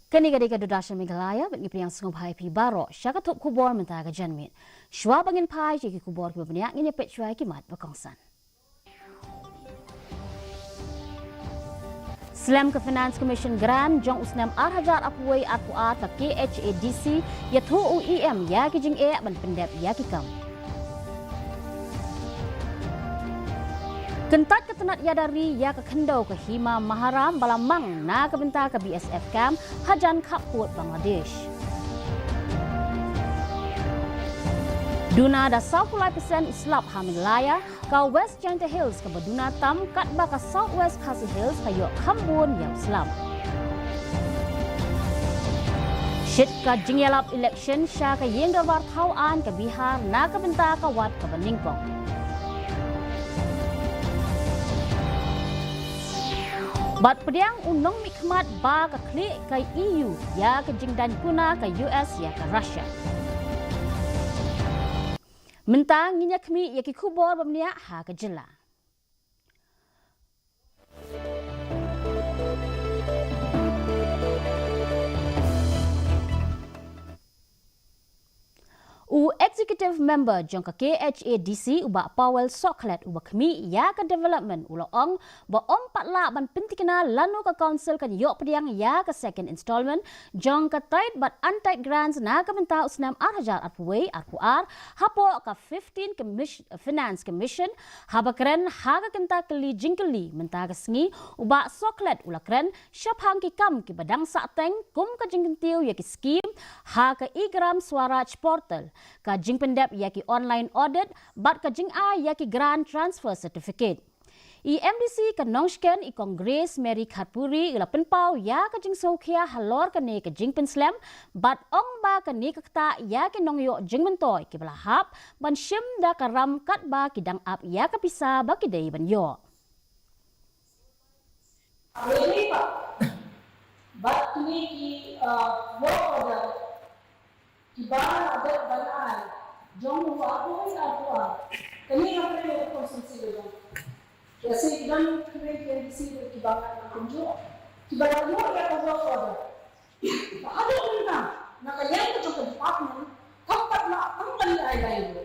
Kani-kani kadudasya Meghalaya, bagi priang sengop hai pi baro, syaka top kubor mentaga janmit. Shwa bangin pai jiki kubor ki babniak ngini pet syuai kimat bakongsan. Slam ke Finance Commission Grand, jong usnam arhajar apuai arpuat ke KHADC, ya thu UEM ya ki jing ban pendep ya ki kam. Kentat ketenat yadari ya ke kendau ke hima maharam balamang na kebentar ke BSF Camp hajan kaput Bangladesh. Duna da 90% islap MEGHALAYA ke West Janta Hills ke Baduna Tam kat baka Southwest KHASI Hills ke yok Kambun yang Islam. Shit ke jingyalap election sya ke yeng darbar tauan ke Bihar na kebentar ke wat ke Beningpong. Bat pediang unong mikmat ba ke klik ke EU ya ke jingdan puna ke US ya ke Russia. Mentang nginya kami ya ki kubor bamnia ha ke jela. Executive Member jong ke KHADC ubak Powell Soklet ubak kami ya ke development uloong ba patla ban pentikna lanu ke council kan yok pediang ya ke second installment jong ke tait bat antai grants na ke benta usnam arhajar arpuai arpuar hapo ke 15 Finance Commission habakren ha ke kenta keli jingkeli menta ke sengi ubak Soklet ulakren syapang ki kam ki badang sateng kum ke jingkentiu ya ki skim ha ke igram Swaraj portal ka jing pendep ya ki online audit bat ka jing a ya ki grand transfer certificate. MDC ka nongsken i Kongres Mary Khatpuri ila penpau ya ka jing saukhia halor ka ne ka jing penslam bat ong ba ka ne ka ta ya ki nongyo jing mentoy ki belahap ban shim da ka ram kat ba ki dang ap ya ka pisa ba ki dei ban yo. Really pa. Bat ni ki work order Ibarat ada balaan, jom apa yang ada, kami apa yang konsumsi dulu. Jadi kita kami kisi ibarat kunjung, ibarat lu yang kau ada. Ada orang nak kalian tu cakap department, tempat nak tempat ni ada itu.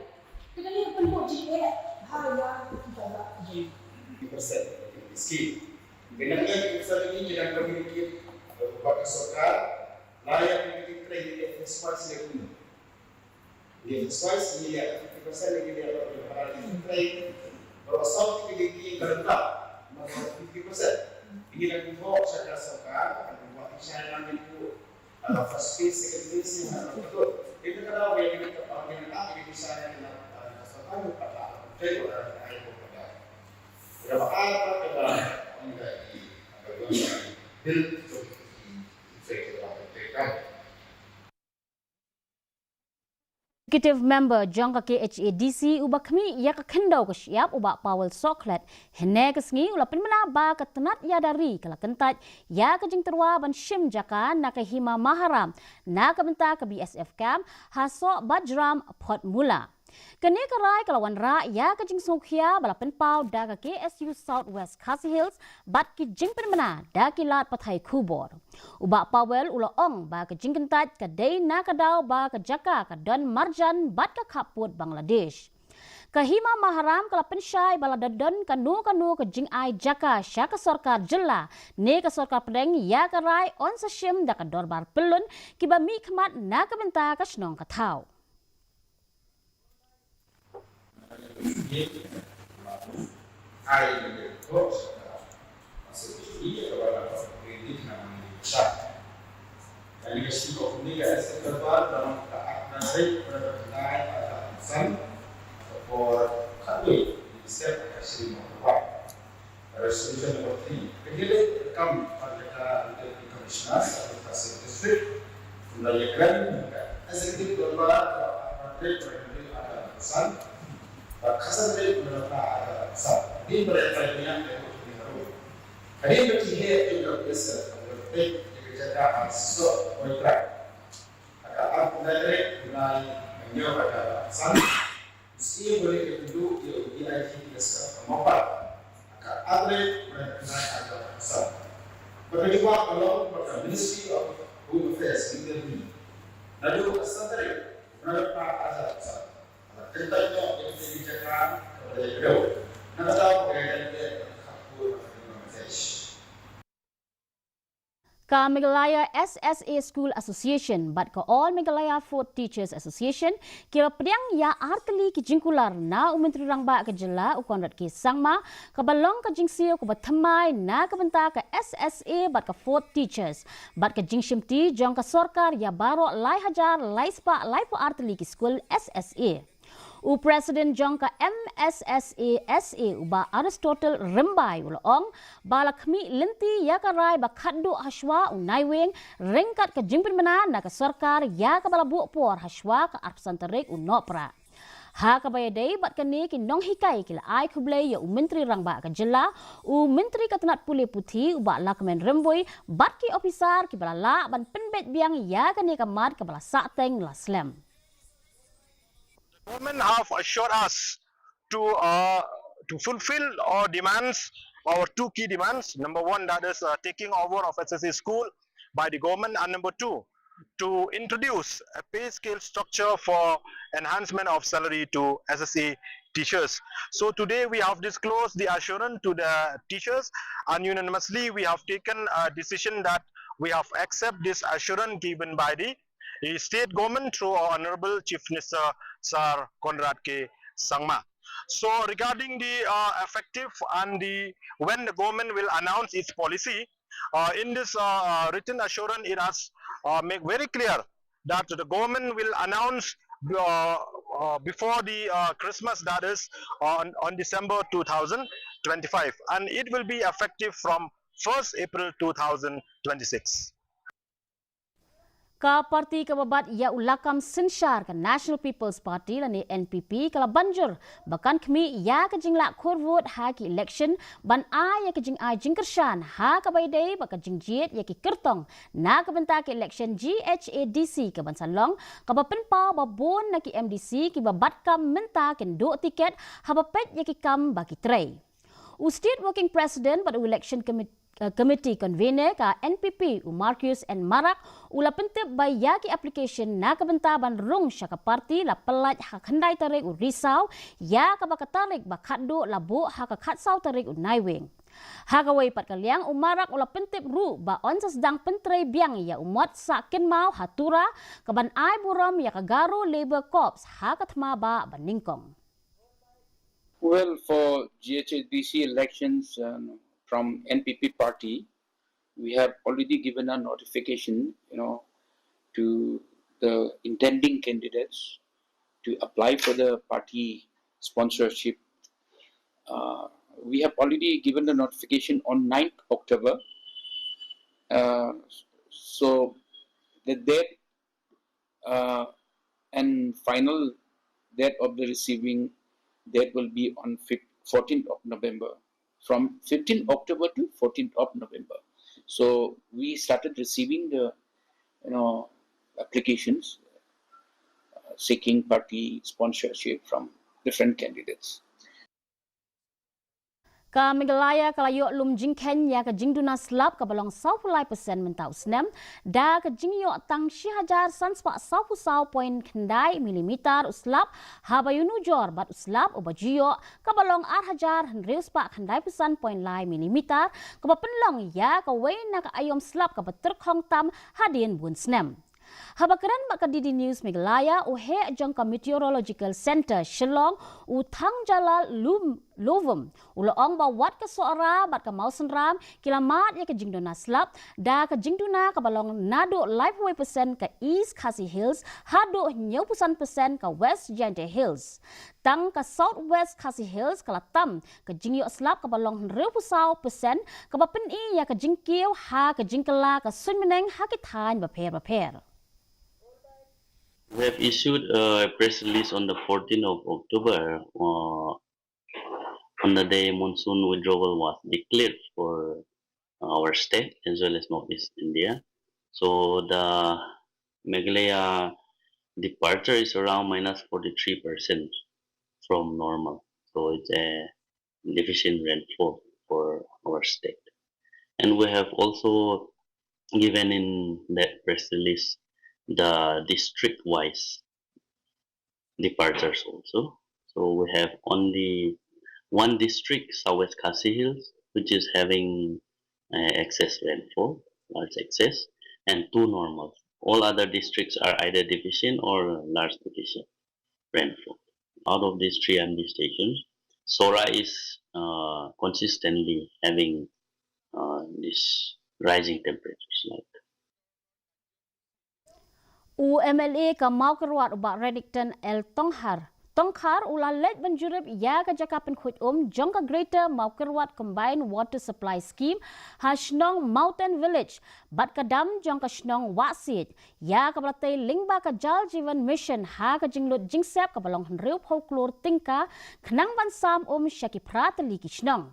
Kita ni pun buat JA, hanya kita ada JA. Persen skill. Dengan kita ini yang memiliki beberapa sokar layak memiliki training experts yang dia experts ini ya 50% lagi dia berada di train berasal dari kereta maka 50% ini lagi bawa saya sokar akan membuat saya yang itu first phase second phase yang betul itu kalau yang kita pakai nak ini bisa yang sokar pada train pada air pada berapa apa pada enggak di build Executive Member jong ke KHADC ubak kami ya ke kendau ke siap ubak Powell Soklet hene ke sengi ula penmena ba ke tenat ya dari kala kentat ya ke jing terwa ban shim jakan na ke hima maharam na ke benta ke BSF Camp hasok bajram pot mula. Kene kerai kalawan ra ya ke jing sokhia bala penpau da ke KSU Southwest KHASI Hills bat ki jing penmena da ki lat pathai kubor. Ubak Powell ulo ong ba ke jing kentat ke dei na ke dau ba ke jaka ke don marjan bat ke kaput Bangladesh. Kahima maharam kala pensyai bala dadon kanu ke jing ai jaka sya ke sorkar jela ne ke sorkar pedeng ya ke rai on sashim da ke dorbar pelun kiba mi khmat na ke benta ke snong ke thau. Hai bos masih dia kepada kredit namanya besar dan ini sih ini guys terbaru dalam keadaan baik berkenaan pada pesan for kami di step KHASI nomor 1 resolution nomor 3 begini kami pada di komisioner atau KHASI district menanyakan eksekutif berbarat berkenaan pada pesan Kasan dari beberapa saat di mereka yang terlalu. Hari ini kita juga bisa melihat kegiatan sosial kontrak. Akan dari mulai menyokong pesan, meski boleh dulu di IT bisa membuat. Akan ada mereka ada pesan. Berdua kalau Ministry of Home Affairs legal team. Lalu sebenarnya berapa asal tentangnya yang dijelaskan kepada beliau. Nak tahu kaitan dia dengan Ka Meghalaya SSA School Association bat ka All Meghalaya Food Teachers Association kira priang ya arteli ki jingkular na umentri rangba ke jela ukonrat ki sangma ka balong ka jingsio ko bathamai na ka benta ka SSA bat ka Food Teachers bat ka jingshimti jong ka sorkar ya baro lai hajar lai spa lai po arteli ki school SSA. U President Jongka MSSA uba Aristotle Rembai ulong balakmi lenti ya karai bakaddu haswa unaiwing ringkat ke jingpin mana na ke sarkar ya ka balabu por haswa ka arsantarik unopra. Ha ka bayadai bat kani ki nong hikai kila ai kublai ya menteri rangba ka jela u menteri katanat puli puti uba lakmen remboi bat ki ofisar ki balala ban penbet biang ya kani ka mat ka bala sateng la slam. Government have assured us to fulfill our demands, our two key demands. Number one, that is taking over of SSA school by the government, and number two, to introduce a pay scale structure for enhancement of salary to SSA teachers. So today we have disclosed the assurance to the teachers, and unanimously we have taken a decision that we have accept this assurance given by the state government through our Honorable Chief Minister Sir Conrad K. Sangma. So regarding the effective and when the government will announce its policy, in this written assurance it has make very clear that the government will announce before the Christmas, that is on December 2025, and it will be effective from 1st April 2026. Ka parti kababat ya ulakam sensyar ke National People's Party lani NPP kala banjur bahkan kami ya ke jingla kurvot ha ki election ban a ya ke jing a jingkershan ha ka baidai baka jingjit ya ki kertong na ka benta ke election KHASI ke ban salong ka ba penpa ba bon na ki MDC ki babat kam menta ken do tiket ha ba pet ya ki kam baki tray. State Working President pada election Committee Convener ka NPP Marcus and Marak ula pentip baya ki application na kabentaban rung siya ka parti la pelat hakandai tarik u risau ya ka bakatarik bakaddo labo hakakatsaw tarik u naiwing. Hagaway pat kaliang umarak ula pentip ru ba on sa sedang pentray biang ya umot sa kinmau hatura kaban ay buram ya kagaro Labor Corps hakatma ba baningkong. Well, for GHADC elections from NPP party, we have already given a notification, to the intending candidates to apply for the party sponsorship. We have already given the notification on 9th October. So the date and final date of the receiving date will be on 14th of November, from 15th October to 14th of November. So we started receiving the applications seeking party sponsorship from different candidates. Ka Meghalaya kalayo lum jingken ya ka jingduna slap ka balong 90% mentau snem da ka jingyo tang 1000 sanspa 90 kendai milimeter uslap habayunu jor bat uslap obajiyo ka balong 4000 reuspa kendai pesan point lai milimeter ka bapenlong ya ka wain na ka ayom slap ka beterkhong tam hadin bun snem. Habakaran baka Didi News Meghalaya uhe jangka Meteorological Center Shillong utang jalal lovum uloong bawat ke soara bat ka mausan ram kilamat ya ke jingdona slap da ke jingdona ka balong nado lifeway percent ke East KHASI Hills hado 90% ka West Giant Hills tang ka Southwest KHASI Hills kalatam ke jingyo slap ka balong 90% ka bapen i ya ke jingkiw ha ke jingkela ka sunmeneng ha kitan baper. We have issued a press release on the 14th of October on the day monsoon withdrawal was declared for our state as well as Northeast India. So the Meghalaya departure is around minus 43% from normal. So it's a deficient rainfall for our state. And we have also given in that press release the district-wise departures also. So we have only one district, Southwest KHASI Hills, which is having excess rainfall, large excess, and two normals. All other districts are either deficient or large deficient rainfall. Out of these three MD stations, Sora is consistently having this rising temperatures. Like UMLA ka mau keruat ubak Redington El Tongkhar ula let banjurip ya ka jakapan khut jong ka greater mau keruat combined water supply scheme Hashnong Mountain Village bat kadam jong ka Shnong Wasit ya ka balatay lingba ka Jal Jeevan Mission ha ka jinglut jingsep ka balong hanriu folklore tingka khnang bansam syaki pratali ki Shnong.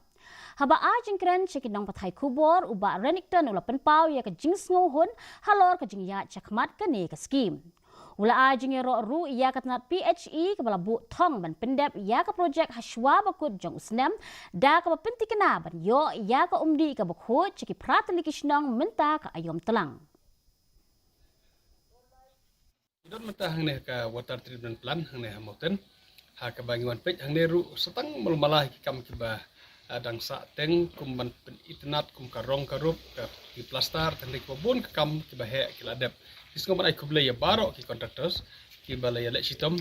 Haba ajing kren cekinong patai kubor uba Renington ula penpau ya ka jing sngohon halor ka jing ya cakmat ka ne ka skim. Ula ajing ro ru ya ka tanat PHE ka bala bu thong ban pendep ya ka projek haswa bakut jong usnem da ka penti kena ban yo ya ka umdi ka bakho ceki pratali kisnong menta ka ayom telang. Idon mata hang ne ka water treatment plant hang ne hamoten ha ka bangiwan pej hang ne ru setang melmalah kam kiba adang sa teng kumban itnat kum karong karup ka ki plastar tang lik babun kam ki bahe ki ladep isngom ai kuble ya baro ki contractors ki balaya lek sitom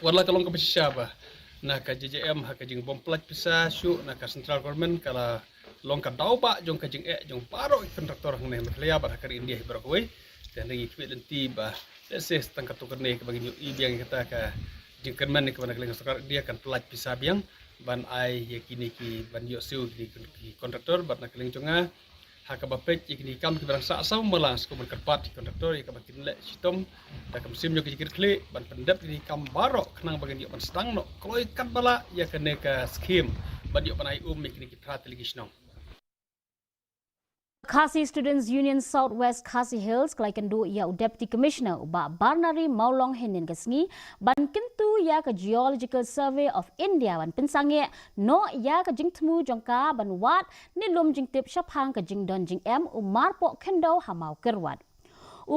wala kalong ka besya ba na ka JJM ha ka jing bom plat pisa syu na ka central government kala long ka dau ba jong ka jing jong baro ki kontraktor hang ne meglaya ba ka India bro koi dan lagi ki lenti ba ses tang ka to kerne ka bagi i biang kata ka jing kerman ke bana keleng dia kan plat pisa biang ban ai yakini ki ban yo siu ki kontraktor bat nak keleng chunga ha ka bapet yakini kam ki barang sa sam malas ko berkat kontraktor ka bakin le sitom ta kam sim yo ki kir kle ban pendap ni kam baro kenang bagian yo ban sedang no kloi kat bala ya kene ka skim ban yo ban ai yakini ki prat ligishnong. KHASI Students Union Southwest KHASI Hills kelaikendu ia Deputy Commissioner uba Barnari Maulong Hinin Kesngi ban kintu ia ke Geological Survey of India ban pensange no ia ke jing temu jongka ban wat nilum jing tip syapang ke jing don jing umar pok kendo hamau kerwat.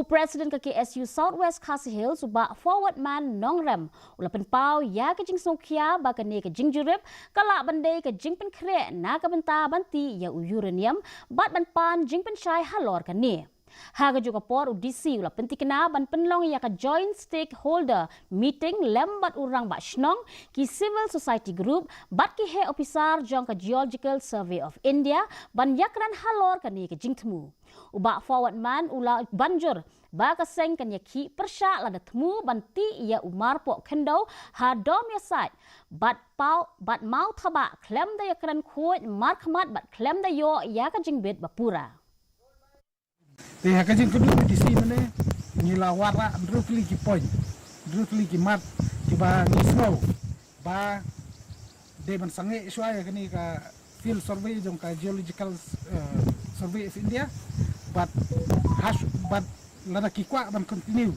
President ke KSU Southwest KHASI Hills uba forward man nongrem ula penpau ya ke jing songkia ba ke ne ke jing jurip kala bandai ke jing pen kre na ke benta banti ya uranium bat ban pan jing pen syai halor ke ne. Haga juga por UDC ula penti kena ban penlong ya ka joint stakeholder meeting lembat urang ba Shnong ki civil society group bat ki he officer jong ka Geological Survey of India ban yakran halor ka ni ke jing temu. Uba forward man ula banjur ba ka seng kan yaki persya la temu ban ti ya umar pok kendo ha dom ya site bat mau thaba klem da yakran khoi markmat bat klem da yo ya ka jing bet bapura. Thì cái chuyện cái đứa gì mà này như là hoa ra rất là cái point rất là cái mặt cái ba cái snow ba để mình sang nghệ xoay cái này cái field survey trong cái geological survey of India but là cái quạ mình continue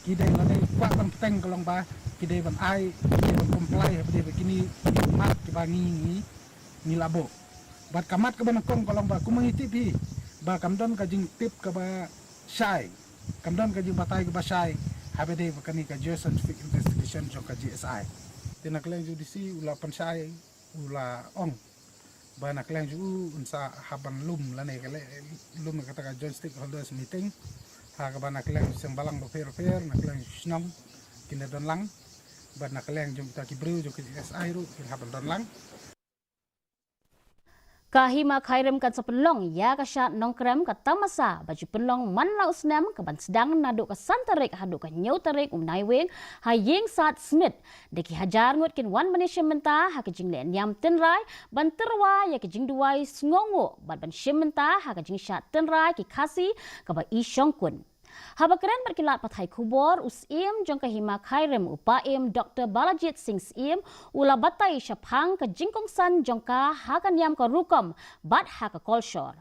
cái đây là đây quạ mình teng cái lòng ba cái đây mình ai cái mình comply cái đây cái này mặt cái ba nghi là bộ but cái mặt cái bên công cái lòng ba cũng mengikuti pi ba kamdon ka jing tip ka ba syai kamdon ka jing batay ka ba syai habede ba kani ka geoscientific investigation jo ka GSI tinaklang judisi ula pansay ula ong ba naklang ju unsa haban lum lane ka lum ka ta joint stakeholders meeting ha ka ba naklang sembalang ba fair naklang snong kinadon lang ba naklang jum ta ki brew jo ka GSI ru kin haban don lang Kahima khairem kan sepenlong ya kasyat nongkrem ka tamasa baju penlong man lau senam ka ban sedang nadu ka santarik hadu ka nyau tarik naiweng hayeng sat smith deki hajar ngut kin wan manisya menta ha ka jing le nyam tenrai ban terwa ya ka jing duai sngongo ban syem menta ha ka jing syat tenrai ki khasi ka ba i syongkun. Haba keren berkilat pathai kubor usim jong kahima khairem upaim Dr. Balajit Singh Sim ula batai syapang ka jingkong san jongka hakan yam ka rukom bat ha ka kolshor.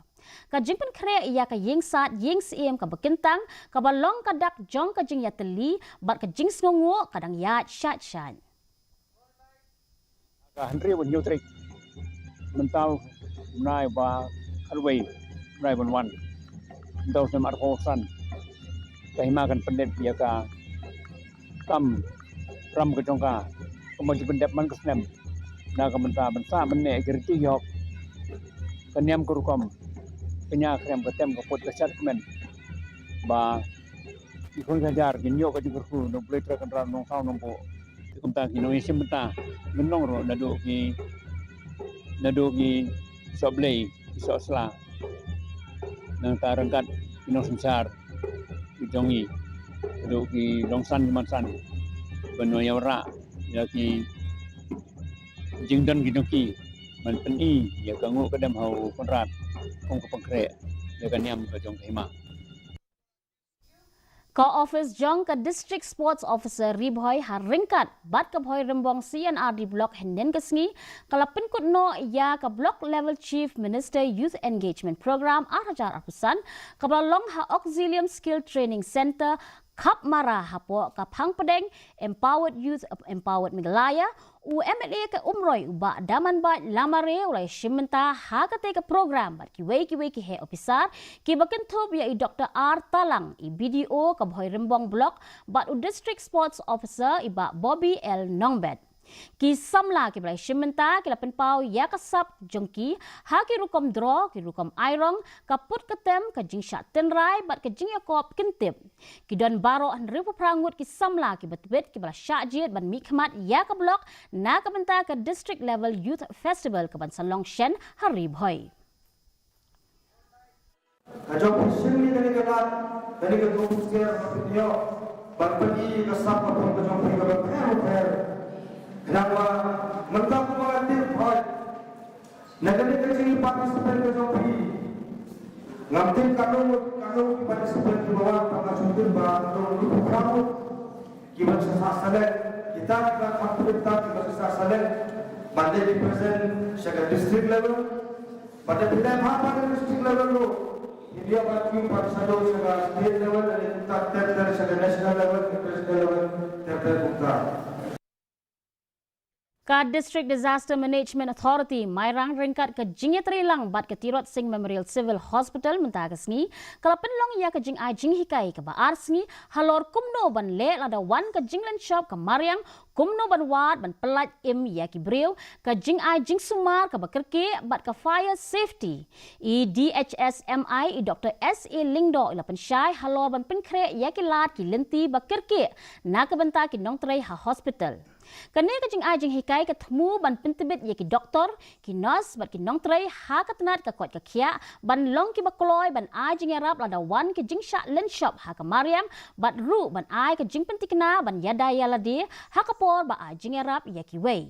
Ka jingpen kre iya ka yingsat ying sim ka bekentang ka balong ka dak jong ka jing yateli bat ka jing sngongo kadang yat syat. Ka handri ban nyutrik mental nai ba alway nai ban wan daw sa marhosan kahimakan pendet dia ka kam ram ke jongka kemudian pendet man kesnem na kamenta bensa menne gerti yok kenyam kurukom kenya krem ketem keput kesat kemen ba ikon gajar ginyo ka jurku no boleh trakan ran nong saw nong po kumta Indonesia benta menong ro nado ki soblei sosla nang tarangkat inong sensar ijongi nado ki dongsan mansan benoya ora ya ki jingdan gidoki man peni ya kangu kadam hau konrat kong kapangkre ya kanyam ka jong kema Ka-office jong ka District Sports Officer Ribhoy haringkat bat ka bhoy rembong CNRD Block henden kesngi kalapin kut no ya ka Block Level Chief Minister Youth Engagement Program Arhajar Apusan kabalong ha Auxilium Skill Training Center Kap Mara hapo ka Phang Padeng Empowered Youth Empowered Meghalaya u MLA ka umroy uba daman ba lamare ulay shimenta ha ka te ka program bat ki wei ki he officer ki bakin thob ya i Dr. R Talang i BDO ka bhoy rembong block bat u District Sports Officer iba Bobby L Nongbet ki samla ki balai shimenta ki lapen pau ya kasap jongki ha ki rukom draw ki rukom airong ka put ketem ka jing shat tenrai bat ka jing yakop kintip ki don baro an ripu prangut ki samla ki betbet ki bala syajit ban mikmat ya ka blok na ka benta ka District Level Youth Festival ka ban Salong Shen hari bhoy Kajong sini dari kedat dari kedua siar video berpergi ke sapa pun kajong pergi ke per kenapa mentang mengatir hal negara kecil partisipan kajong pergi ngambil kalau partisipan di bawah tangga sundir baru lupa kamu gimana sesasalan kita faktoritas gimana sesasalan pada di present sebagai district level pada pilihan apa pada district level lu India bagi pada satu sebagai state level dan ter sebagai national level international level ter Ka District Disaster Management Authority mairang ringkat ke jingya terilang bat ke Tirot Singh Memorial Civil Hospital mentagas ni kalapin long ya ke jing ai jing hikai ke baar sngi halor kumno ban le lada wan ke jinglan shop ke Mariang kumno ban wat ban pelat im ya ki breu ke jing ai jing sumar ke bakerke bat ke fire safety i DHS MI i Dr. S.A. Lingdo ilapan syai halor ban penkre ya ki lat ki lenti bakerke na ke benta ki nong trai ha hospital Kani ka jing ai jing hikai ka thmu ban pintibit ye ki doktor ki nurse bat ki nong trai ha ka tenat ka kot ka khia ban long ki bakloi ban ai jing arab lada wan ki jing sha len shop ha ka Mariam bat ru ban ai ka jing pentikna ban yada yaladi ha ka por ba ai jing arab ye ki wei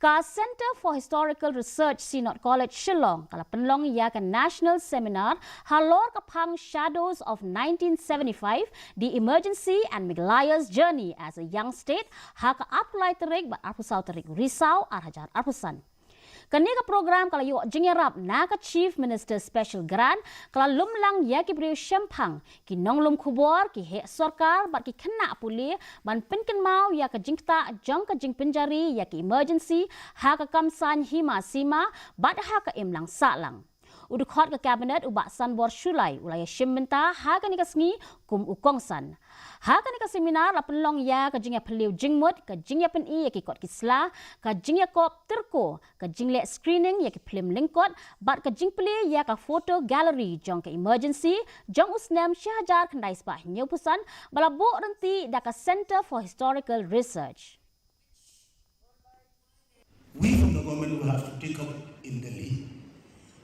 Ka Center for Historical Research Sinot College Shillong kala penlong ya ka national seminar halor ka phang shadows of 1975 the emergency and Meghalaya's journey as a young state ha ka apply terik ba arpusau terik risau arhajar arpusan Kani ka program kala yo jingerap na ka Chief Minister Special Grant kala lumlang ya ki brio shampang ki nonglum khubor ki he sarkar bat ki khna puli ban pinken mau ya ka jingta jong ka jing penjari ya ki emergency ha ka kamsan hima sima bat ha ka imlang salang Udukot ka cabinet ubak sanbor shulai ulaya shimmenta ha ka ni ka sngi kum ukongsan ha ka ni ka seminar la penlong ya ka jingya peliu jingmut ka jingya pen i ya ki kot kisla ka jingya kop terko ka jingle screening ya ki film lingkot bat ka jing peli ya ka photo gallery jong ka emergency jong usnam Syahjar khandai spa nyau pusan bala bo renti da ka Center for Historical Research We from the government will have to take up in the lead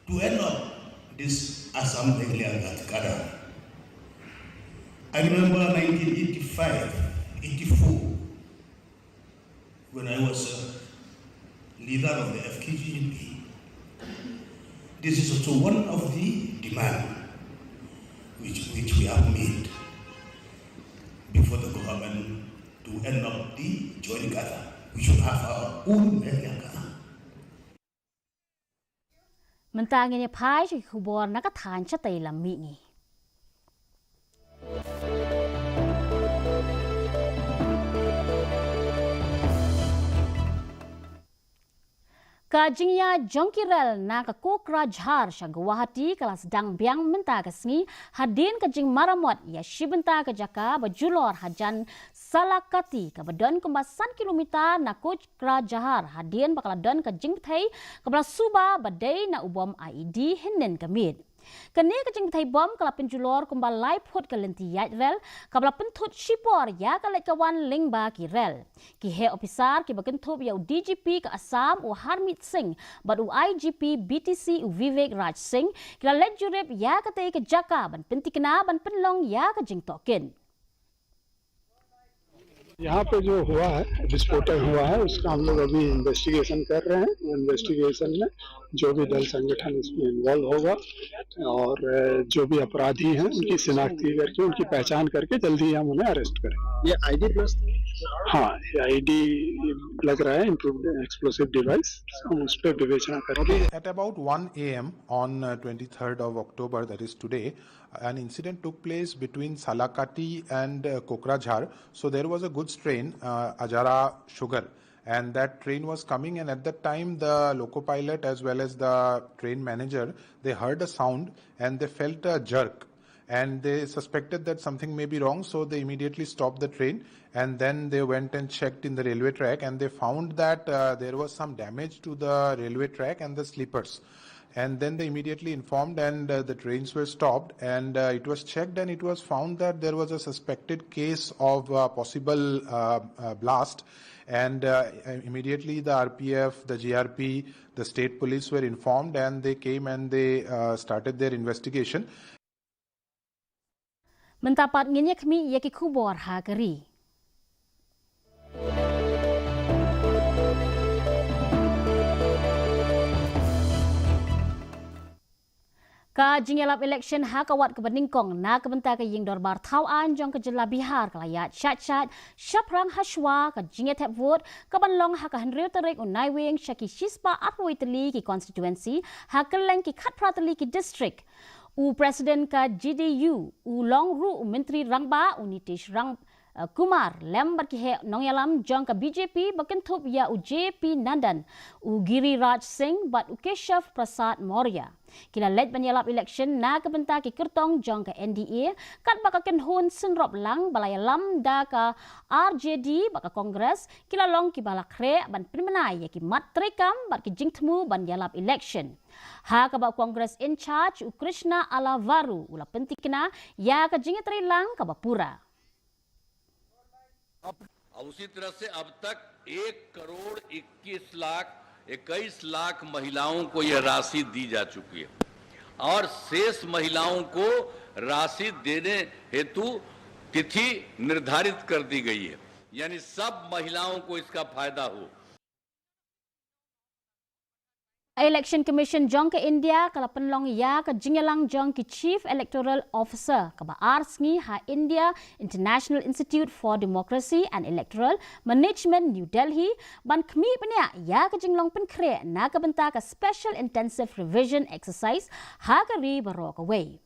to end up this Assam Meghalaya Kadam. I remember 1985, 84, when I was leader of the FKGNP. This is also one of the demands which we have made before the government to end up the joint Gatha. We should have our own Meghalaya Gatha. Mentangin ya pai chi khubor na ka than cha tai lam mi ngi Kajingnya jongkirel na ka Kokrajhar sya Guwahati kelas dang biang menta kesngi hadin kajing maramot ya shibenta ke jaka bajulor hajan salakati ke bedon kembasan kilomita na Kokrajhar hadin bakaladon kajing thai kebala suba badai na ubom IED hinen kamid. Kini kajing thai bom kala penjulor kumbal lai phut kelentiyat rel kabla pentut shipor ya kalai kawan lingba ki rel. Ki he officer ki bakentup ya DGP ke Assam u Harmit Singh bat u IGP BTC u Vivek Raj Singh kila let jurip ya katai ke jaka ban pentikna ban penlong ya kajing tokin. यहाँ पे जो हुआ है विस्फोटक हुआ है उसका हम लोग अभी इन्वेस्टिगेशन कर रहे हैं। इन्वेस्टिगेशन में जो भी दल संगठन इसमें इन्वॉल्व होगा और जो भी अपराधी हैं उनकी शिनाख्ती करके उनकी पहचान करके जल्दी हम उन्हें अरेस्ट करें। ये आईडी प्लस हाँ ये आईडी लग रहा है इम्प्रूव्ड एक्सप्लोसिव डिवाइस, हम उस पर विवेचना करेंगे। At about 1 a.m. on 23rd of October, that is today, an incident took place between Salakati and Kokrajhar. So there was a goods train, Ajara Sugar, and that train was coming, and at that time the loco pilot as well as the train manager, they heard a sound and they felt a jerk. And they suspected that something may be wrong, so they immediately stopped the train, and then they went and checked in the railway track, and they found that there was some damage to the railway track and the sleepers. And then they immediately informed, and the trains were stopped, and it was checked, and it was found that there was a suspected case of possible blast. And immediately the RPF, the GRP, the state police were informed, and they came and they started their investigation. Mentapat nginyak mi yaki kubor hagari. Ka jingelap election ha kawat ke beningkong na kebentar ke ying dorbar tauan jong ke jela Bihar kelayat syat-syat syaprang haswa ke jinget tap vote ke banlong ha ke henriu terik unai wing syaki shispa apoi teli ki konstituensi ha ke leng ki khat prateli ki district. U Presiden ka GDU, u Long Ru, Menteri Rangba, u Nitish Rang Kumar, lembar ki he nong yalam jong ka BJP bakentup ya u JP Nandan, u Giri Raj Singh bat u Keshav Prasad Maurya. Kila let banyalap election na kebentar ki kertong jong ka NDA kat baka kenhun senrop lang balaya lam da ka RJD baka kongres kila long ki bala kre ban primenai ya ki mat trekam bat ki jingtemu banyalap election. Ha ka ba kongres in charge u Krishna Alavaru ula pentikna ya ka jingetri lang ka bapura. उसी तरह से अब तक 1,21 लाख महिलाओं को यह राशि दी जा चुकी है और शेष महिलाओं को राशि देने हेतु तिथि निर्धारित कर दी गई है, यानी सब महिलाओं को इसका फायदा हो। Election Commission jong ke India kala penlong ya ke jingelang jong ki Chief Electoral Officer ke ba arsngi ha India International Institute for Democracy and Electoral Management New Delhi ban kmi penya ya ke jinglong penkre na ke bentar ke Special Intensive Revision Exercise ha ke ri barok away.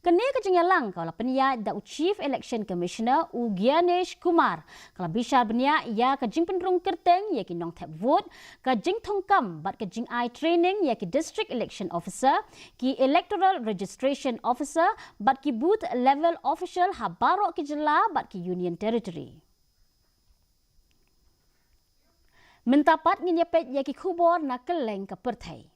Kene ke jingelang kala penya da Chief Election Commissioner u Gyanesh Kumar kala bishar benya ya ke jing penrung kerteng ya ki nong tap vote ke jing thongkam bat ke jing ai training ya ki District Election Officer ki Electoral Registration Officer bat ki booth level official ha barok ki jela bat ki Union Territory. Mentapat nginyepet ya ki khubor na keleng ke perthai.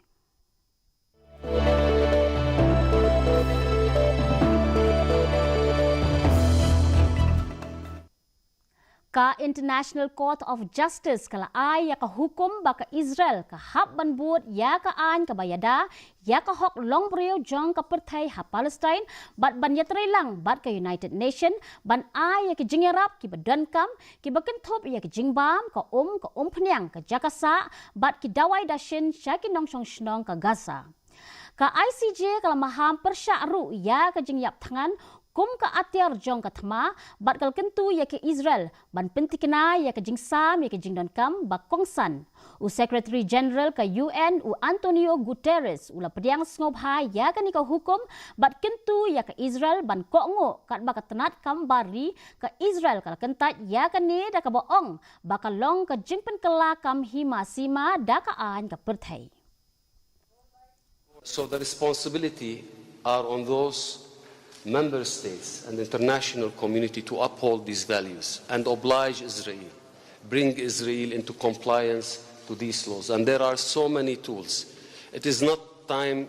Ka International Court of Justice kala ay ya ka hukum baka Israel ka hap banbut ya ka an ka bayada ya ka hok long brio jong ka perthai ha Palestine bat ban yatray lang bat ka United Nation ban ay ya ki jingerap ki badan kam ki bakentup ya ki jingbam ka pnyang ka jakasa bat ki dawai dashin syaki nong song shnong ka Gaza. Ka ICJ kala maham persya ru ya ka jingyap tangan kum ka atyar jong ka thma bat kal kentu ya ke Israel ban pentikna ya ke jingsam ya ke jingdon kam ba kongsan u Secretary General ka UN u Antonio Guterres ula pediang sngop ha ya ka ni ka hukum bat kentu ya ke Israel ban kongo kat ba ka tenat kam bari ka Israel kal kentat ya ka ni da ka boong ba ka long ka jingpen kala kam hima sima da ka an ka perthai. So the responsibility are on those member states and the international community to uphold these values and oblige Israel, bring Israel into compliance to these laws. And there are so many tools. It is not time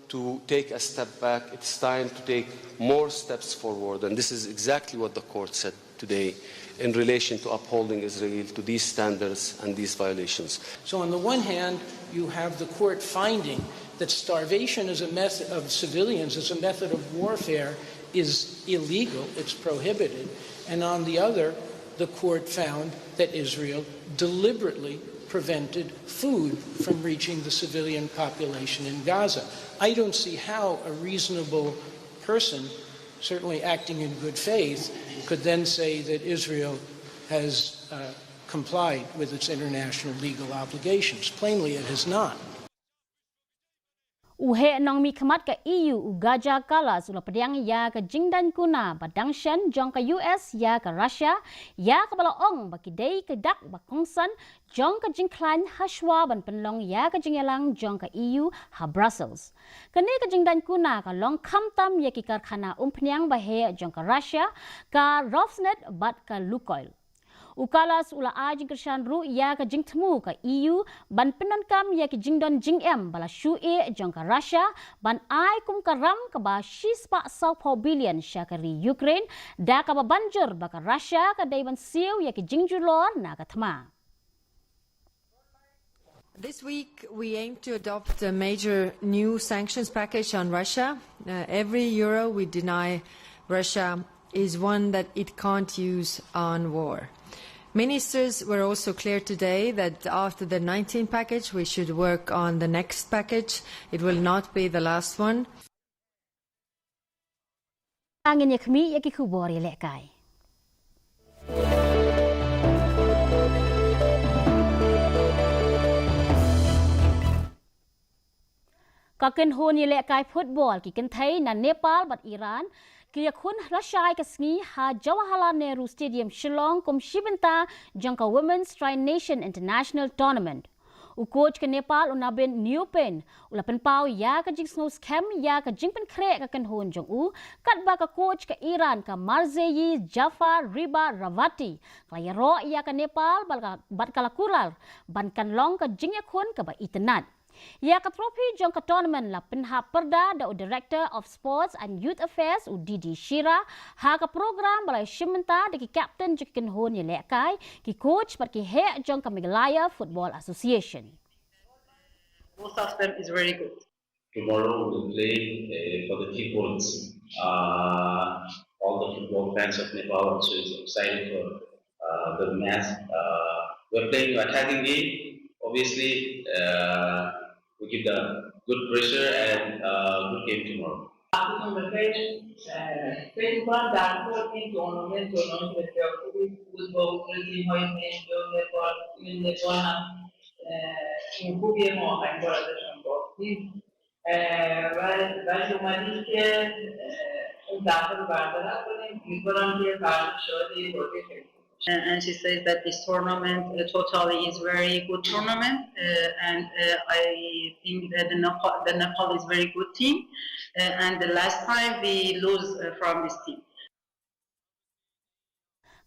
to take a step back, it's time to take more steps forward. And this is exactly what the court said today in relation to upholding Israel to these standards and these violations. So on the one hand, you have the court finding that starvation as a method of civilians, as a method of warfare, is illegal, it's prohibited. And on the other, the court found that Israel deliberately prevented food from reaching the civilian population in Gaza. I don't see how a reasonable person, certainly acting in good faith, could then say that Israel has complied with its international legal obligations. Plainly, it has not. Uhe nong mi kemat ke EU ugaja kala sula pediang ya ke jingdan kuna badangshan jong ke US ya ke Russia ya ke balaong baki dei ke dak bakongsan jong ke jingklan hashwa ban penlong ya ke jingyalang jong ke EU ha Brussels. Kene ke jingdan kuna ke long kamtam ya ki karkhana umpniang bahe jong ke Russia ka Rosneft bat ke Lukoil. Ukalas ula ajing kershan ru ya ke jing temu ke EU ban penan kam ya ke jing don jing em bala shu e jong ke Russia ban ai kum karam ke ba shispa sau billion syakari Ukraine da ka ba banjur ba ke Russia ke dai ban siu ya ke jing julor na ke thma. This week, we aim to adopt a major new sanctions package on Russia. Every euro we deny Russia is one that it can't use on war. Ministers were also clear today that after the 19 package, we should work on the next package. It will not be the last one. Angin yakmi yaki kubori lekai. Kaken honi lekai football ki kentai na Nepal bat Iran Kia kun Rashai Kasni ha Jawaharlal Nehru Stadium Shillong kum Shibenta jangka Women's Tri Nation International Tournament. U coach ke Nepal unabin New Pen ulapan pau ya ka jing snow scam ya ka jingpen krek ka kan hon jong u kat ba ka coach ke Iran ka Marzeyi Jafar Riba Ravati klaya ro ya ka Nepal bat kala kural ban kan long ka jingya kun ka ba itenat. Ya ka trophy jong ka tournament la penha perda da Director of Sports and Youth Affairs Didi Shira ha ka program balai shimenta de ki captain jikin hon ye lekai ki coach par ki he jong ka Meghalaya Football Association. Both of them is very good. Tomorrow we will play for the people. All the football fans of Nepal also is excited for the match. We're playing an attacking game. Obviously, we give the good pressure and good game tomorrow. And she says that this tournament totally is very good tournament, and I think that the Nepal is very good team, and the last time we lose from this team.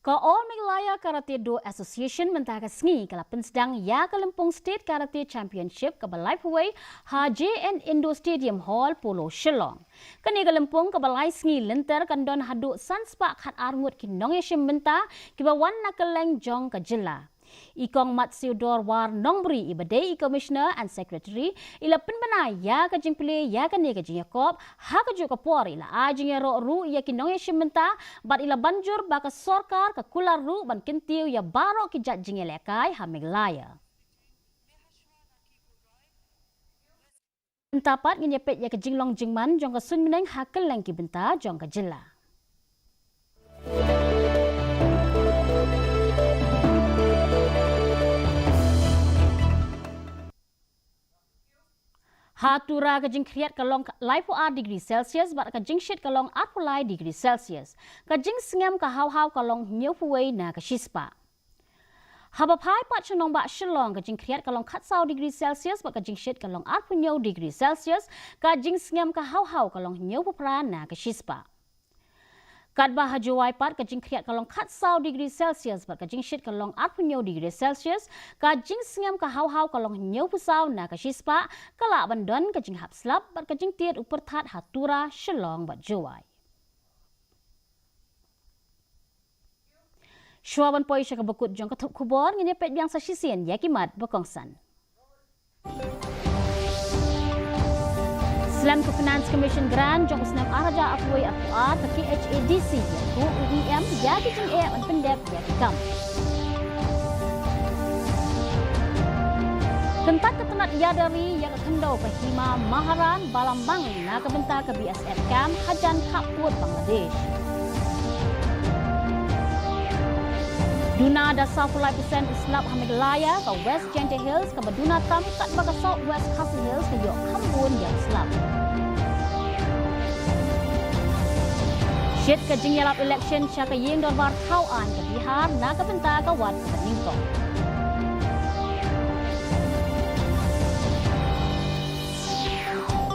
Ka All Meghalaya Karate Do Association mentaka sngi kala pensdang ya Kalimpong State Karate Championship ka balai pawai ha JN Indo Stadium Hall Polo Shillong. Kani Kalimpong ka balai sngi lenter kandon hadu sanspa khat arngut ki nongeshim benta ki ba wan nakaleng jong ka jilla. Ikong Matsiudor War Nongbri ibadai Commissioner and Secretary ila penbana ya ka jingpile ya ka ne ka jingakop ha ka ju ka por ila ajing ro ru ya ki nonge shimenta bat ila banjur ba ka sorkar ka kular ru ban kentiu ya baro ki jat jingelekai ha Meghalaya. Entapat ngenyepet ya ka jinglong jingman jong ka sun meneng ha keleng ki benta jong ka jilla. Hatura kajing kriat kalong laipu degree Celsius bat kajing shit kalong atpulai degree Celsius. Kajing sengam ka hau kalong nyopuwei na kashispa. Habapai pat chenong bak shelong kajing kriat kalong katsau degree Celsius bat kajing shit kalong atpunyo degree Celsius. Kajing sengam ka hau kalong nyopupra na kashispa. Kadbah hajuai pat kajing kriat kalong katsau degree Celsius bat kajing shit kalong atpunyo degree Celsius. Kajing sengam ka hau kalong nyopusau na kashispa. Kalak bandon kajing hap slap bat kajing tiat upertat hatura shelong bat juai. Shuaban poi syaka bekut jong ketup kubor ngene pet biang sasisian yakimat bekongsan. Selain ke Finance Commission Grand jong usnam araja apoi apua ke KHADC ku UEM yaki jeng an pendep yaki kam. Kentat ketenat yadari yang kendau pahima maharan balambang na kebentar ke BSF Camp Hajan Kapur Bangladesh. Duna da South 5% Islap MEGHALAYA ke West Jente Hills ke Baduna Tam kat baga South West KHASI Hills ke Yok Kambun yang Islap. Syed ke jingyalap election syaka ying dorbar tauan ke Bihar na ke bentar ke Wat ke Beningkong.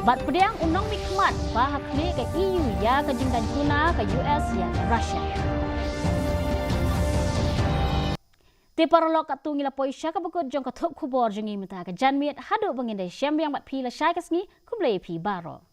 Bat pediang unang mikmat bahak klik ke EU ya ke jingdan guna ke US ya ke Russia. Tiparolok kat tungila poi syaka bekut jong ke tup kubor jengi mata ke janmiat haduk bengindai syam yang bat pi la syai kesni kublai pi baro.